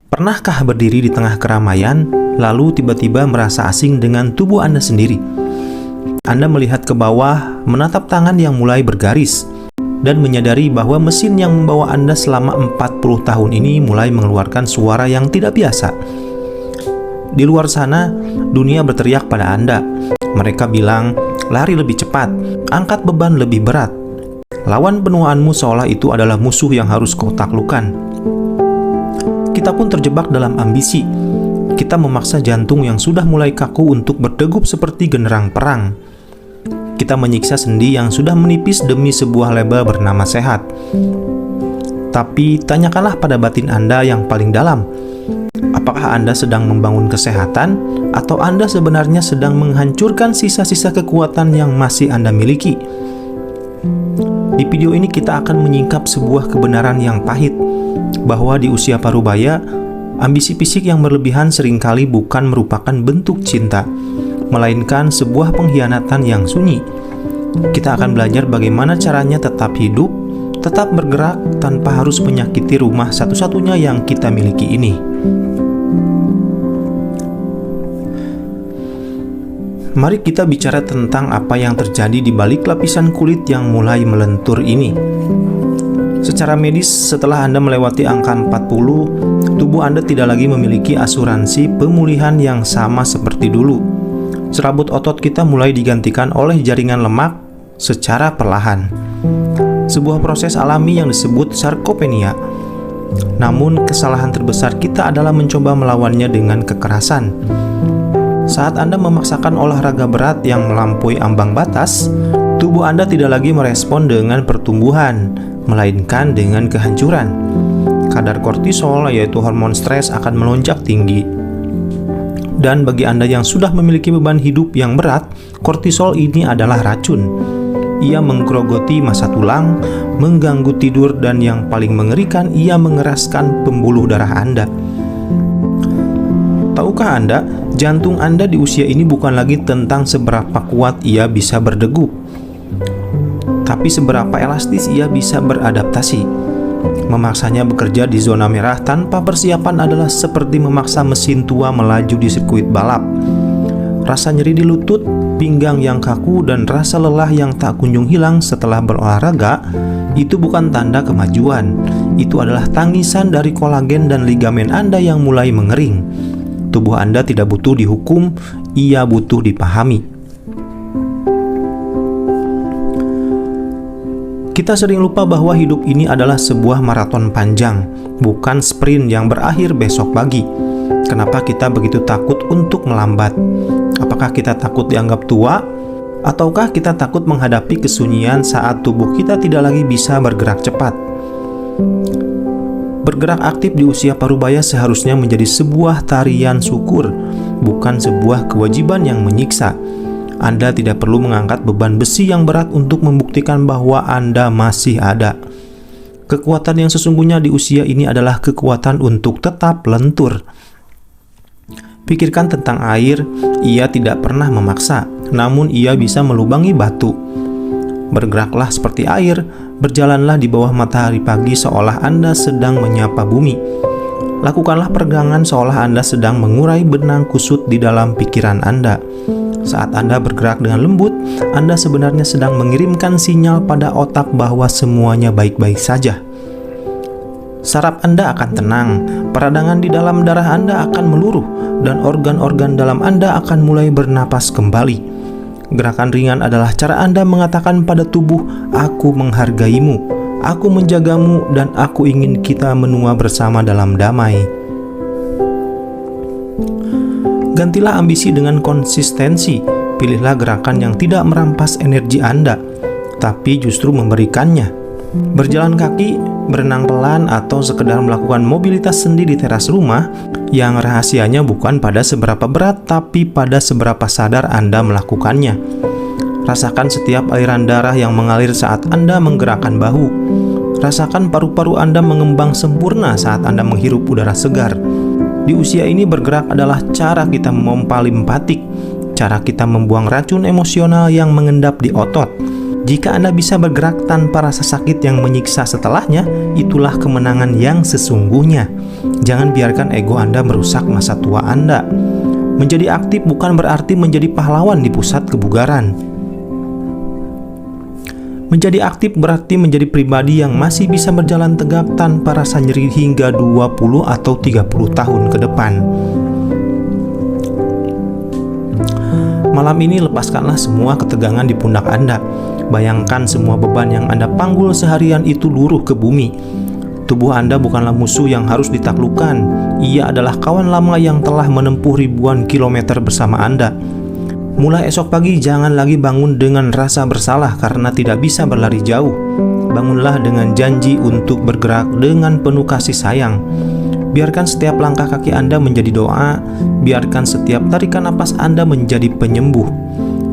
Pernahkah berdiri di tengah keramaian, lalu tiba-tiba merasa asing dengan tubuh Anda sendiri? Anda melihat ke bawah, menatap tangan yang mulai bergaris, dan menyadari bahwa mesin yang membawa Anda selama 40 tahun ini mulai mengeluarkan suara yang tidak biasa. Di luar sana, dunia berteriak pada Anda. Mereka bilang, lari lebih cepat, angkat beban lebih berat. Lawan penuaanmu seolah itu adalah musuh yang harus kau taklukkan. Kita pun terjebak dalam ambisi. Kita memaksa jantung yang sudah mulai kaku untuk berdegup seperti genderang perang. Kita menyiksa sendi yang sudah menipis demi sebuah label bernama sehat. Tapi tanyakanlah pada batin Anda yang paling dalam. Apakah Anda sedang membangun kesehatan, atau Anda sebenarnya sedang menghancurkan sisa-sisa kekuatan yang masih Anda miliki? Di video ini kita akan menyingkap sebuah kebenaran yang pahit, bahwa di usia parubaya, ambisi fisik yang berlebihan seringkali bukan merupakan bentuk cinta, melainkan sebuah pengkhianatan yang sunyi. Kita akan belajar bagaimana caranya tetap hidup, tetap bergerak tanpa harus menyakiti rumah satu-satunya yang kita miliki ini. Mari kita bicara tentang apa yang terjadi di balik lapisan kulit yang mulai melentur ini. Secara medis, setelah Anda melewati angka 40, tubuh Anda tidak lagi memiliki asuransi pemulihan yang sama seperti dulu. Serabut otot kita mulai digantikan oleh jaringan lemak secara perlahan. Sebuah proses alami yang disebut sarkopenia. Namun, kesalahan terbesar kita adalah mencoba melawannya dengan kekerasan. Saat Anda memaksakan olahraga berat yang melampaui ambang batas, tubuh Anda tidak lagi merespon dengan pertumbuhan, melainkan dengan kehancuran. Kadar kortisol, yaitu hormon stres, akan melonjak tinggi. Dan bagi Anda yang sudah memiliki beban hidup yang berat, kortisol ini adalah racun. Ia menggerogoti massa tulang, mengganggu tidur, dan yang paling mengerikan, ia mengeraskan pembuluh darah Anda. Tahukah Anda, jantung Anda di usia ini bukan lagi tentang seberapa kuat ia bisa berdegup, tapi seberapa elastis ia bisa beradaptasi. Memaksanya bekerja di zona merah tanpa persiapan adalah seperti memaksa mesin tua melaju di sirkuit balap. Rasa nyeri di lutut, pinggang yang kaku, dan rasa lelah yang tak kunjung hilang setelah berolahraga, itu bukan tanda kemajuan. Itu adalah tangisan dari kolagen dan ligamen Anda yang mulai mengering. Tubuh Anda tidak butuh dihukum, ia butuh dipahami. Kita sering lupa bahwa hidup ini adalah sebuah maraton panjang, bukan sprint yang berakhir besok pagi. Kenapa kita begitu takut untuk melambat? Apakah kita takut dianggap tua? Ataukah kita takut menghadapi kesunyian saat tubuh kita tidak lagi bisa bergerak cepat? Bergerak aktif di usia parubaya seharusnya menjadi sebuah tarian syukur, bukan sebuah kewajiban yang menyiksa. Anda tidak perlu mengangkat beban besi yang berat untuk membuktikan bahwa Anda masih ada. Kekuatan yang sesungguhnya di usia ini adalah kekuatan untuk tetap lentur. Pikirkan tentang air, ia tidak pernah memaksa, namun ia bisa melubangi batu. Bergeraklah seperti air, berjalanlah di bawah matahari pagi seolah Anda sedang menyapa bumi. Lakukanlah peregangan seolah Anda sedang mengurai benang kusut di dalam pikiran Anda. Saat Anda bergerak dengan lembut, Anda sebenarnya sedang mengirimkan sinyal pada otak bahwa semuanya baik-baik saja. Saraf Anda akan tenang, peradangan di dalam darah Anda akan meluruh, dan organ-organ dalam Anda akan mulai bernapas kembali. Gerakan ringan adalah cara Anda mengatakan pada tubuh, "Aku menghargaimu, aku menjagamu, dan aku ingin kita menua bersama dalam damai." Gantilah ambisi dengan konsistensi. Pilihlah gerakan yang tidak merampas energi Anda, tapi justru memberikannya. Berjalan kaki, berenang pelan, atau sekedar melakukan mobilitas sendi di teras rumah, yang rahasianya bukan pada seberapa berat, tapi pada seberapa sadar Anda melakukannya. Rasakan setiap aliran darah yang mengalir saat Anda menggerakkan bahu. Rasakan paru-paru Anda mengembang sempurna saat Anda menghirup udara segar. Di usia ini bergerak adalah cara kita memompa limpatik, cara kita membuang racun emosional yang mengendap di otot. Jika Anda bisa bergerak tanpa rasa sakit yang menyiksa setelahnya, itulah kemenangan yang sesungguhnya. Jangan biarkan ego Anda merusak masa tua Anda. Menjadi aktif bukan berarti menjadi pahlawan di pusat kebugaran. Menjadi aktif berarti menjadi pribadi yang masih bisa berjalan tegak tanpa rasa nyeri hingga 20 atau 30 tahun ke depan. Malam ini lepaskanlah semua ketegangan di pundak Anda. Bayangkan semua beban yang Anda panggul seharian itu luruh ke bumi. Tubuh Anda bukanlah musuh yang harus ditaklukkan. Ia adalah kawan lama yang telah menempuh ribuan kilometer bersama Anda. Mulai esok pagi jangan lagi bangun dengan rasa bersalah karena tidak bisa berlari jauh. Bangunlah dengan janji untuk bergerak dengan penuh kasih sayang. Biarkan setiap langkah kaki Anda menjadi doa. Biarkan setiap tarikan napas Anda menjadi penyembuh.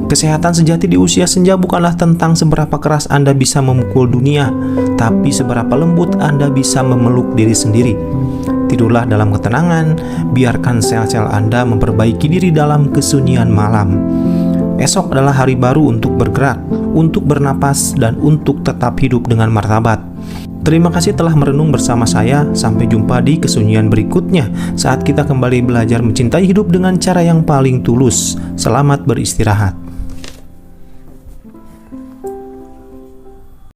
Kesehatan sejati di usia senja bukanlah tentang seberapa keras Anda bisa memukul dunia, tapi seberapa lembut Anda bisa memeluk diri sendiri. Tidurlah dalam ketenangan, biarkan sel-sel Anda memperbaiki diri dalam kesunyian malam. Esok adalah hari baru untuk bergerak, untuk bernapas, dan untuk tetap hidup dengan martabat. Terima kasih telah merenung bersama saya. Sampai jumpa di kesunyian berikutnya saat kita kembali belajar mencintai hidup dengan cara yang paling tulus. Selamat beristirahat.